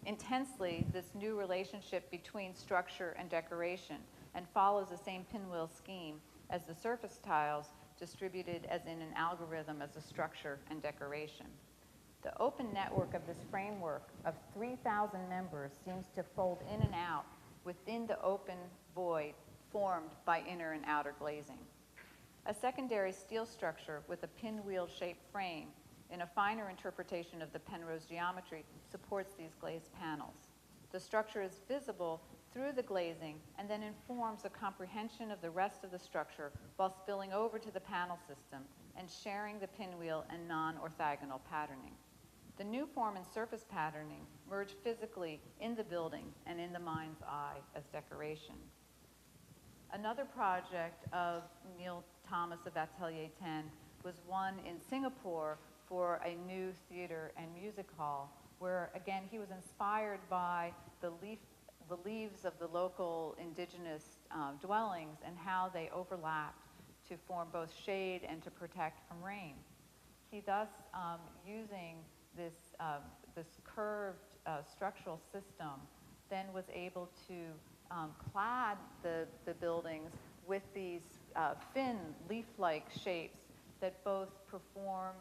intensely this new relationship between structure and decoration, and follows the same pinwheel scheme as the surface tiles, distributed as in an algorithm as a structure and decoration. The open network of this framework of 3,000 members seems to fold in and out within the open void formed by inner and outer glazing. A secondary steel structure with a pinwheel-shaped frame in a finer interpretation of the Penrose geometry supports these glazed panels. The structure is visible through the glazing and then informs a comprehension of the rest of the structure while spilling over to the panel system and sharing the pinwheel and non-orthogonal patterning. The new form and surface patterning merge physically in the building and in the mind's eye as decoration. Another project of Neil Thomas of Atelier 10 was one in Singapore for a new theater and music hall, where again he was inspired by the leaves of the local indigenous dwellings and how they overlapped to form both shade and to protect from rain. He thus, using this curved structural system, then was able to clad the buildings with these thin leaf-like shapes that both perform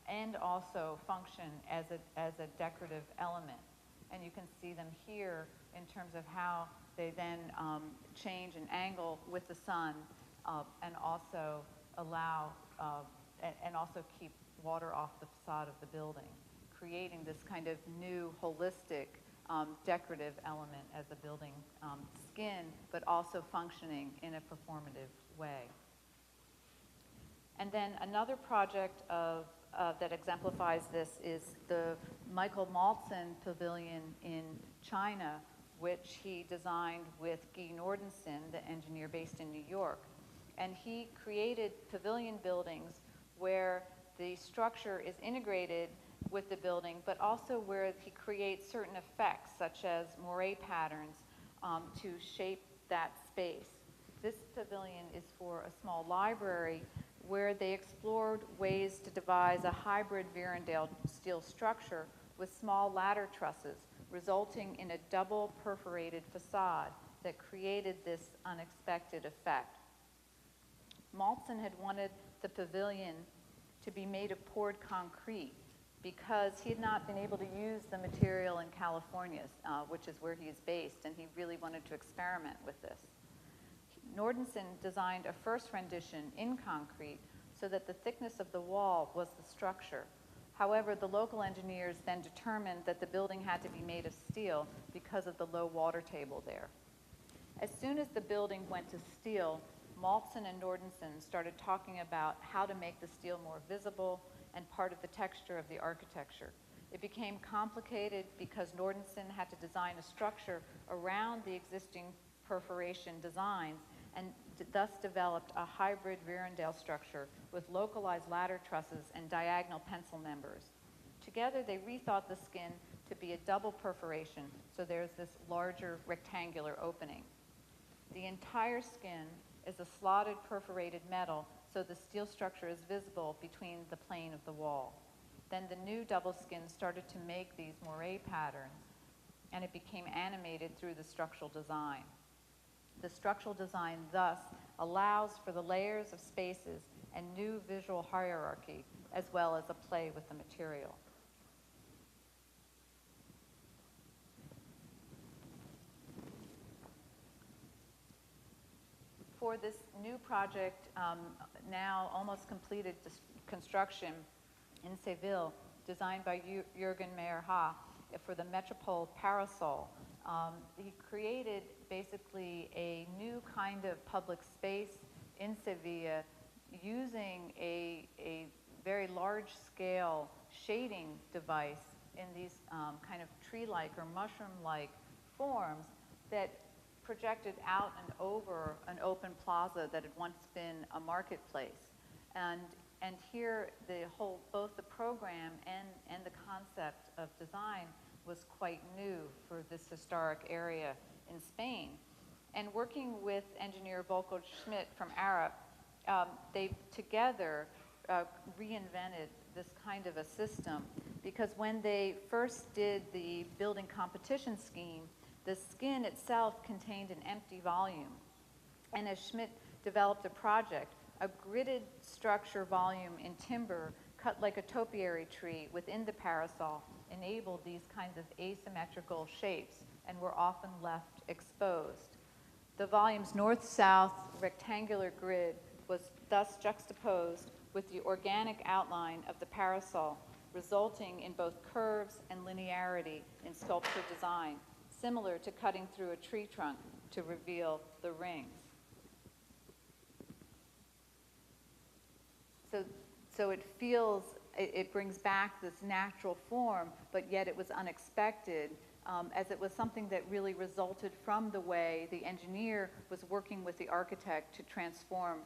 and also function as a decorative element. And you can see them here in terms of how they then change an angle with the sun and also allow and also keep water off the facade of the building, creating this kind of new holistic decorative element as a building skin, but also functioning in a performative way. And then another project that exemplifies this is the Malton Pavilion in China, which he designed with Guy Nordenson, the engineer based in New York. And he created pavilion buildings where the structure is integrated with the building, but also where he creates certain effects, such as moire patterns, to shape that space. This pavilion is for a small library where they explored ways to devise a hybrid Virendale steel structure with small ladder trusses, resulting in a double perforated facade that created this unexpected effect. Malton had wanted the pavilion to be made of poured concrete because he had not been able to use the material in California, which is where he is based, and he really wanted to experiment with this. Nordenson designed a first rendition in concrete so that the thickness of the wall was the structure. However, the local engineers then determined that the building had to be made of steel because of the low water table there. As soon as the building went to steel, Malton and Nordenson started talking about how to make the steel more visible and part of the texture of the architecture. It became complicated because Nordenson had to design a structure around the existing perforation designs and thus developed a hybrid Virendale structure with localized ladder trusses and diagonal pencil members. Together, they rethought the skin to be a double perforation, so there's this larger rectangular opening. The entire skin is a slotted perforated metal, so the steel structure is visible between the plane of the wall. Then the new double skin started to make these moire patterns, and it became animated through the structural design. The structural design thus allows for the layers of spaces and new visual hierarchy, as well as a play with the material. For this new project, now almost completed construction in Seville, designed by Jürgen Meyer-Ha for the Metropol Parasol, he created basically a new kind of public space in Sevilla using a very large-scale shading device in these kind of tree-like or mushroom-like forms that projected out and over an open plaza that had once been a marketplace. And here both the program and the concept of design was quite new for this historic area in Spain. And working with engineer Volker Schmidt from Arup, they together reinvented this kind of a system, because when they first did the building competition scheme, the skin itself contained an empty volume. And as Schmidt developed a project, a gridded structure volume in timber cut like a topiary tree within the parasol, enabled these kinds of asymmetrical shapes and were often left exposed. The volume's north-south rectangular grid was thus juxtaposed with the organic outline of the parasol, resulting in both curves and linearity in sculpture design, similar to cutting through a tree trunk to reveal the rings. So it feels, it brings back this natural form, but yet it was unexpected, as it was something that really resulted from the way the engineer was working with the architect to transform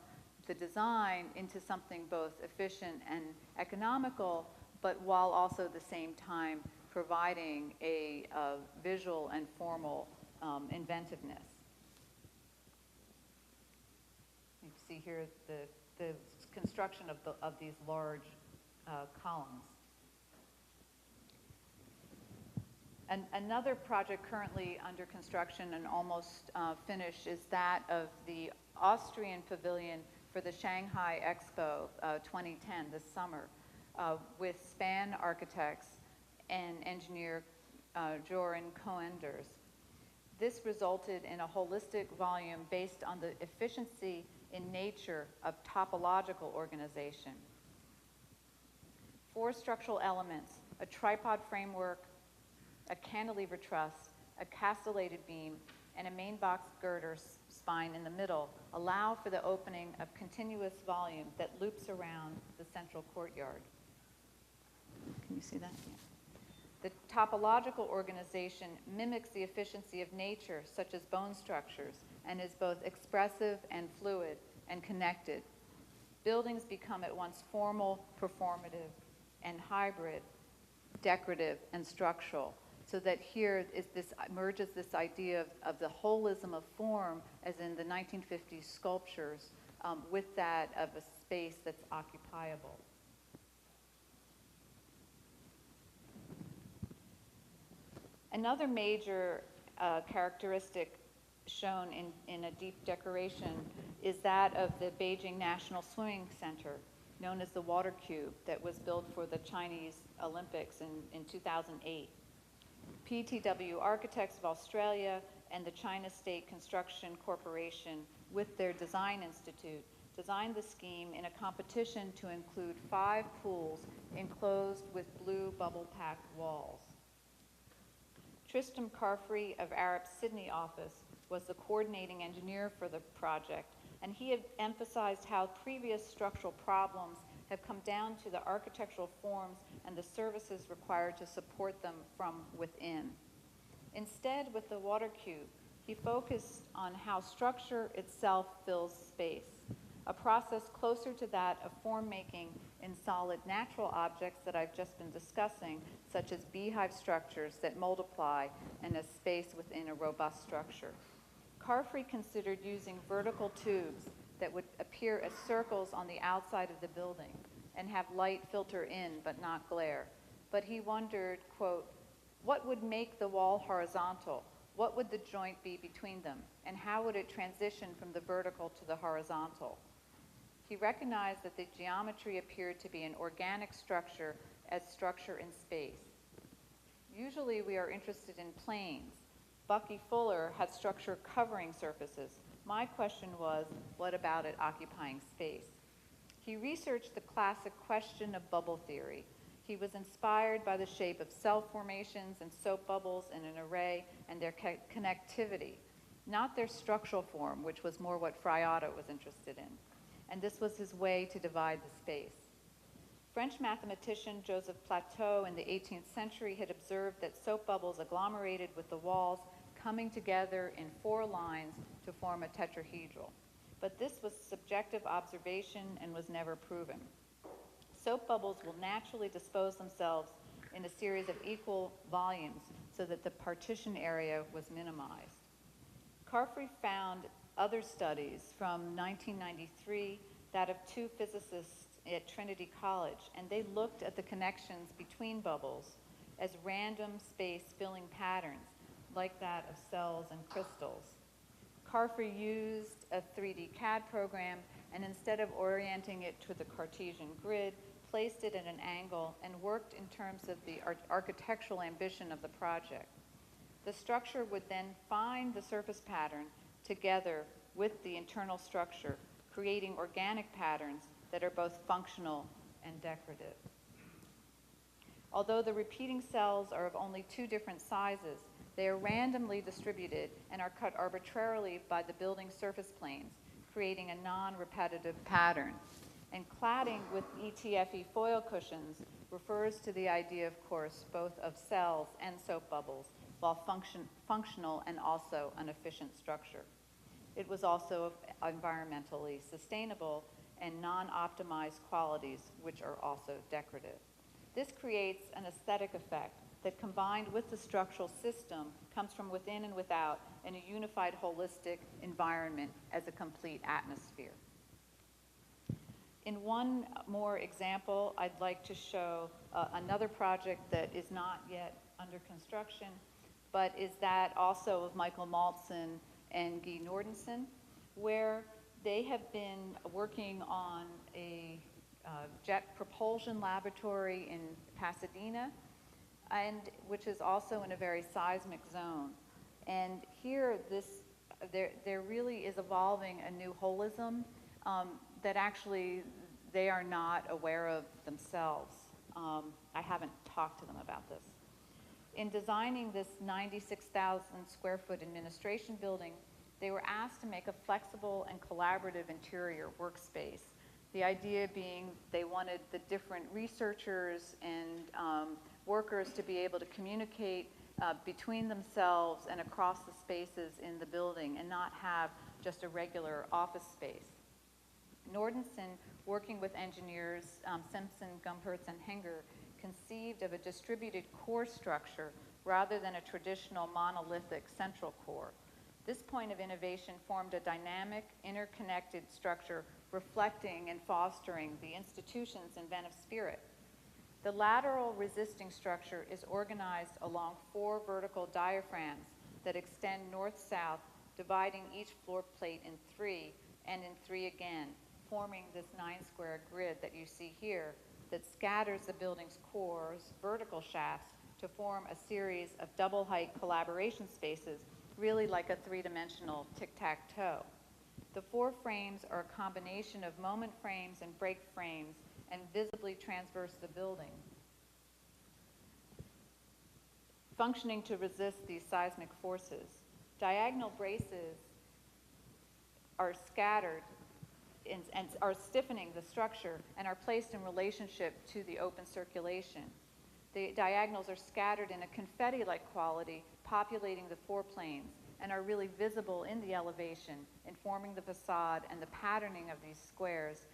the design into something both efficient and economical, but while also at the same time providing a visual and formal inventiveness. You see here the construction of these large columns. And another project currently under construction and almost finished is that of the Austrian pavilion for the Shanghai Expo 2010 this summer with Span Architects and engineer Joran Coenders. This resulted in a holistic volume based on the efficiency in nature of topological organization. 4 structural elements, a tripod framework, a cantilever truss, a castellated beam, and a main box girder spine in the middle allow for the opening of continuous volume that loops around the central courtyard. Can you see that? Yeah. The topological organization mimics the efficiency of nature, such as bone structures, and is both expressive and fluid and connected. Buildings become at once formal, performative, and hybrid, decorative, and structural, so that here is this emerges this idea of the holism of form, as in the 1950s sculptures, with that of a space that's occupiable. Another major characteristic shown in a deep decoration is that of the Beijing National Swimming Center, known as the Water Cube, that was built for the Chinese Olympics in 2008. PTW Architects of Australia and the China State Construction Corporation, with their Design Institute, designed the scheme in a competition to include 5 pools enclosed with blue bubble-packed walls. Tristram Carfrey of Arab Sydney office was the coordinating engineer for the project, and he had emphasized how previous structural problems have come down to the architectural forms and the services required to support them from within. Instead, with the Water Cube, he focused on how structure itself fills space, a process closer to that of form making in solid natural objects that I've just been discussing, such as beehive structures that multiply in a space within a robust structure. Carfrey considered using vertical tubes that would appear as circles on the outside of the building and have light filter in but not glare. But he wondered, quote, what would make the wall horizontal? What would the joint be between them? And how would it transition from the vertical to the horizontal? He recognized that the geometry appeared to be an organic structure as structure in space. Usually we are interested in planes. Bucky Fuller had structure covering surfaces. My question was, what about it occupying space? He researched the classic question of bubble theory. He was inspired by the shape of cell formations and soap bubbles in an array and their connectivity, not their structural form, which was more what Friata was interested in. And this was his way to divide the space. French mathematician Joseph Plateau in the 18th century had observed that soap bubbles agglomerated with the walls coming together in 4 lines to form a tetrahedral. But this was subjective observation and was never proven. Soap bubbles will naturally dispose themselves in a series of equal volumes so that the partition area was minimized. Carfrey found other studies from 1993, that of 2 physicists at Trinity College, and they looked at the connections between bubbles as random space filling patterns, like that of cells and crystals. Carfrey used a 3D CAD program, and instead of orienting it to the Cartesian grid, placed it at an angle, and worked in terms of the architectural ambition of the project. The structure would then find the surface pattern together with the internal structure, creating organic patterns that are both functional and decorative. Although the repeating cells are of only 2 different sizes, they are randomly distributed and are cut arbitrarily by the building surface planes, creating a non-repetitive pattern. And cladding with ETFE foil cushions refers to the idea, of course, both of cells and soap bubbles, while functional and also an efficient structure. It was also environmentally sustainable and non-optimized qualities, which are also decorative. This creates an aesthetic effect that, combined with the structural system, comes from within and without in a unified holistic environment as a complete atmosphere. In one more example, I'd like to show another project that is not yet under construction, but is that also of Michael Malton and Guy Nordenson, where they have been working on a jet propulsion laboratory in Pasadena, and which is also in a very seismic zone. And here, there really is evolving a new holism that actually they are not aware of themselves. I haven't talked to them about this. In designing this 96,000 square foot administration building, they were asked to make a flexible and collaborative interior workspace. The idea being they wanted the different researchers and workers to be able to communicate between themselves and across the spaces in the building and not have just a regular office space. Nordenson, working with engineers Simpson, Gumpertz, and Henger, conceived of a distributed core structure rather than a traditional monolithic central core. This point of innovation formed a dynamic, interconnected structure reflecting and fostering the institution's inventive spirit. The lateral resisting structure is organized along 4 vertical diaphragms that extend north-south, dividing each floor plate in 3 and in 3 again, forming this 9-square grid that you see here that scatters the building's core's vertical shafts to form a series of double-height collaboration spaces, really like a 3-dimensional tic-tac-toe. The 4 frames are a combination of moment frames and break frames and visibly transverse the building, functioning to resist these seismic forces. Diagonal braces are scattered and are stiffening the structure and are placed in relationship to the open circulation. The diagonals are scattered in a confetti-like quality, populating the 4 planes, and are really visible in the elevation, informing the facade and the patterning of these squares,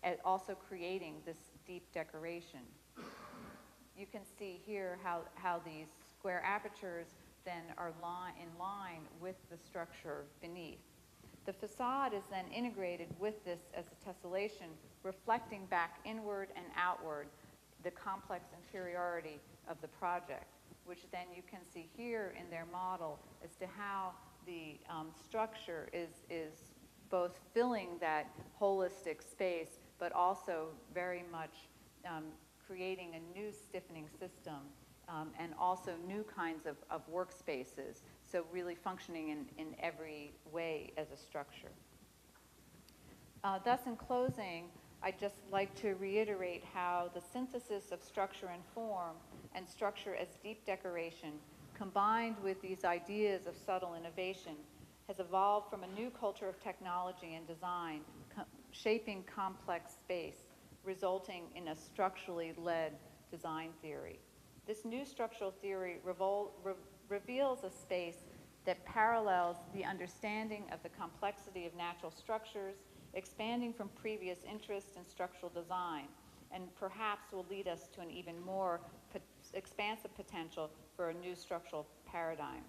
and also creating this deep decoration. You can see here how these square apertures then are in line with the structure beneath. The facade is then integrated with this as a tessellation, reflecting back inward and outward the complex interiority of the project, which then you can see here in their model as to how the structure is both filling that holistic space, but also very much creating a new stiffening system and also new kinds of workspaces, so really functioning in every way as a structure. Thus, in closing, I'd just like to reiterate how the synthesis of structure and form and structure as deep decoration, combined with these ideas of subtle innovation, has evolved from a new culture of technology and design, shaping complex space, resulting in a structurally led design theory. This new structural theory reveals a space that parallels the understanding of the complexity of natural structures, expanding from previous interest in structural design, and perhaps will lead us to an even more expansive potential for a new structural paradigm.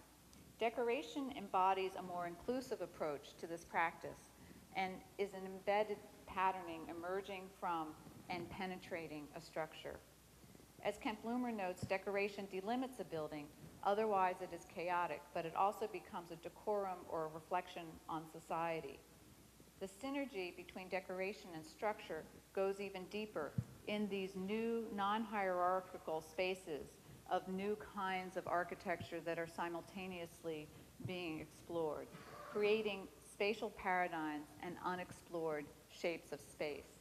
Decoration embodies a more inclusive approach to this practice and is an embedded patterning emerging from and penetrating a structure. As Kent Bloomer notes, decoration delimits a building, otherwise it is chaotic, but it also becomes a decorum or a reflection on society. The synergy between decoration and structure goes even deeper, in these new non-hierarchical spaces of new kinds of architecture that are simultaneously being explored, creating spatial paradigms and unexplored shapes of space.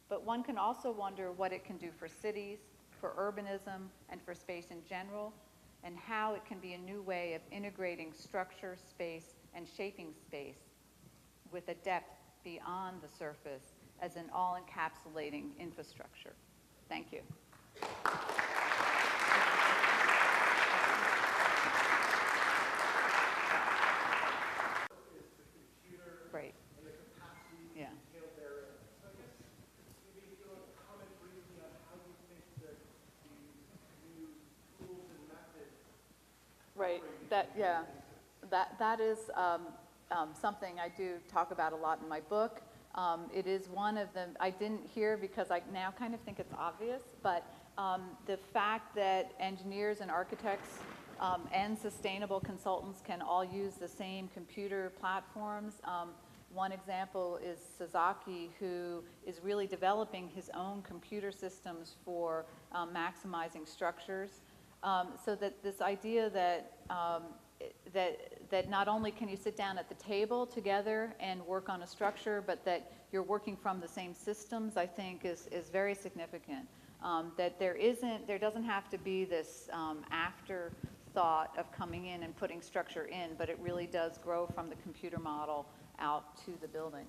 But one can also wonder what it can do for cities, for urbanism, and for space in general, and how it can be a new way of integrating structure, space, and shaping space with a depth beyond the surface as an all-encapsulating infrastructure. Thank you. Right. Yeah. Right. That is something I do talk about a lot in my book. It is one of them I didn't hear because I now kind of think it's obvious, but the fact that engineers and architects and sustainable consultants can all use the same computer platforms. One example is Sasaki, who is really developing his own computer systems for maximizing structures. So that this idea that not only can you sit down at the table together and work on a structure, but that you're working from the same systems, I think is very significant. That there doesn't have to be this afterthought of coming in and putting structure in, but it really does grow from the computer model out to the building.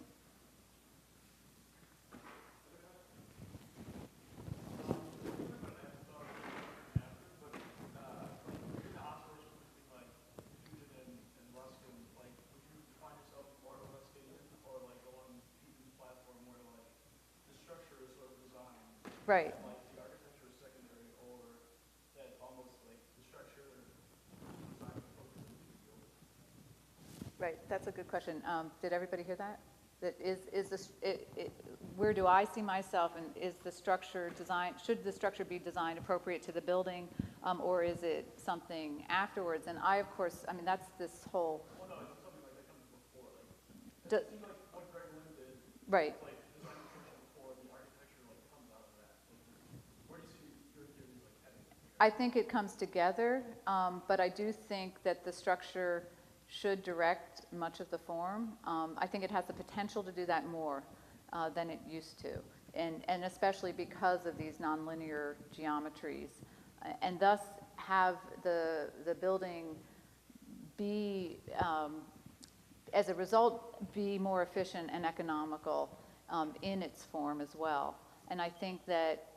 Right. Like the architecture is secondary, or that almost like the structure design focus on the building. Right, that's a good question. Did everybody hear that? That is this, where do I see myself, and is the structure design, should the structure be designed appropriate to the building, or is it something afterwards? And I, of course, I mean, that's this whole. Well, no, it's something like that comes before. Like, it seems like what Greg Lynn did. Right. Like, design construction before the architecture like comes out of that. Like, where do you see your theories like heading? I think it comes together, but I do think that the structure should direct much of the form. I think it has the potential to do that more than it used to, and especially because of these nonlinear geometries, and thus have the building be, as a result, be more efficient and economical in its form as well. And I think that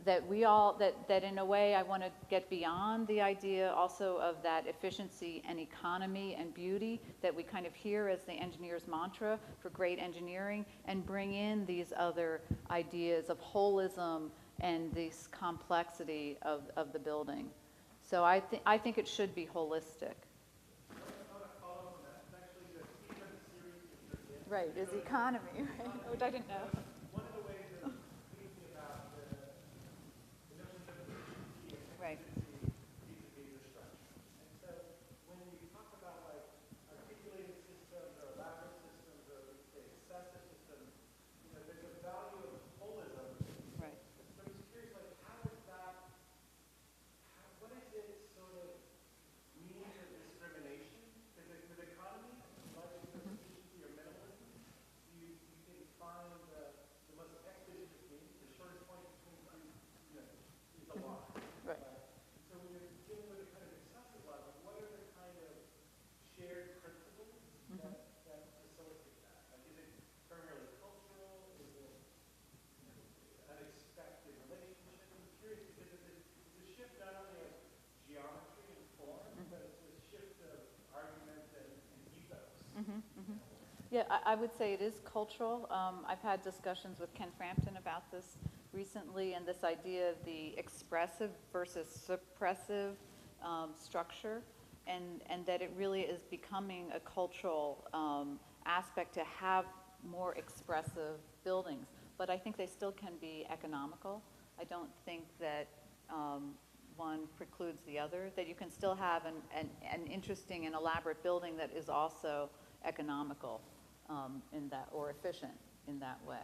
that in a way I want to get beyond the idea also of that efficiency and economy and beauty that we kind of hear as the engineer's mantra for great engineering, and bring in these other ideas of holism and this complexity of the building. So I think it should be holistic. Right, is economy, right? Which I didn't know. Right. And so when you talk about like articulated systems or elaborate systems or say excessive systems, you know, there's a value of holism. Right. So I'm just curious, like, how is that? What does it sort of mean for discrimination? Because with economy, like efficiency or minimalism, you can find the most expeditious means, the shortest point between two, you know, is a line. Right. So when you're dealing with a kind of excessive level, what are the kind of shared principles that facilitate that? Like, is it primarily cultural? Is it unexpected relationship? I'm curious because it's a shift not only of geometry and form, but it's a shift of argument and ethos. Yeah, I would say it is cultural. I've had discussions with Ken Frampton about this recently, and this idea of the expressive versus suppressive structure, and that it really is becoming a cultural aspect to have more expressive buildings. But I think they still can be economical. I don't think that one precludes the other, that you can still have an interesting and elaborate building that is also economical in that, or efficient in that way.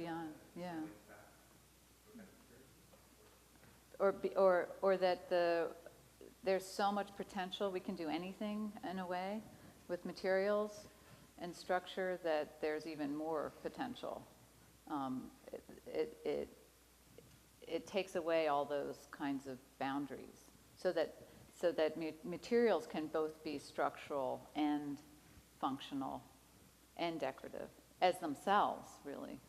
beyond, yeah. Or that there's so much potential, we can do anything in a way with materials and structure that there's even more potential. It takes away all those kinds of boundaries so that materials can both be structural and functional and decorative as themselves, really.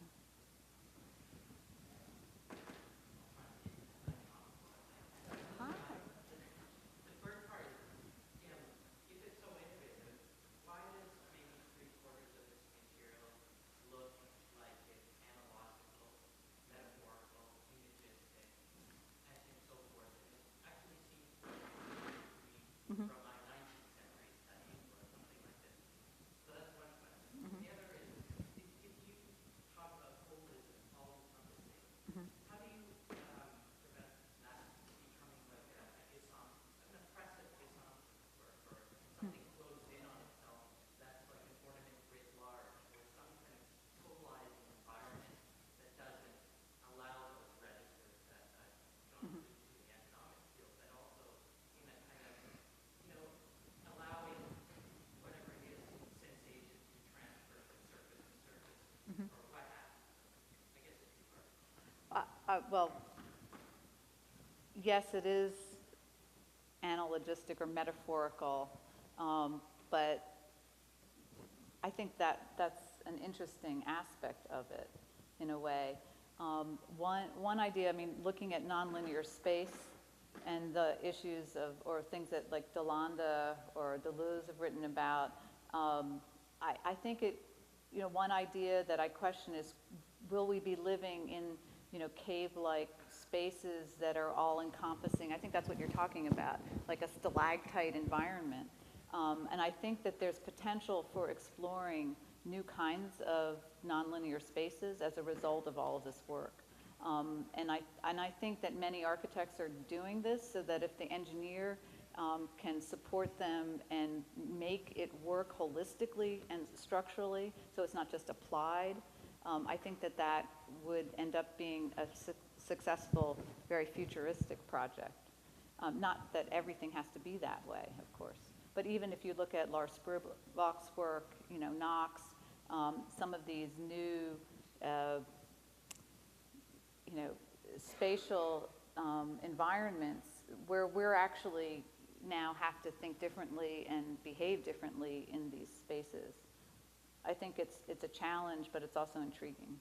Well, yes, it is analogistic or metaphorical, but I think that's an interesting aspect of it, in a way. One idea, I mean, looking at nonlinear space and the issues of, or things that like Delanda or Deleuze have written about, I think it, one idea that I question is, will we be living in cave-like spaces that are all encompassing? I think that's what you're talking about, like a stalactite environment. And I think that there's potential for exploring new kinds of nonlinear spaces as a result of all of this work. And I think that many architects are doing this so that if the engineer can support them and make it work holistically and structurally, so it's not just applied, I think that would end up being a successful, very futuristic project. Not that everything has to be that way, of course. But even if you look at Lars Spurlock's work, Knox, some of these new, spatial environments where we're actually now have to think differently and behave differently in these spaces. I think it's a challenge, but it's also intriguing.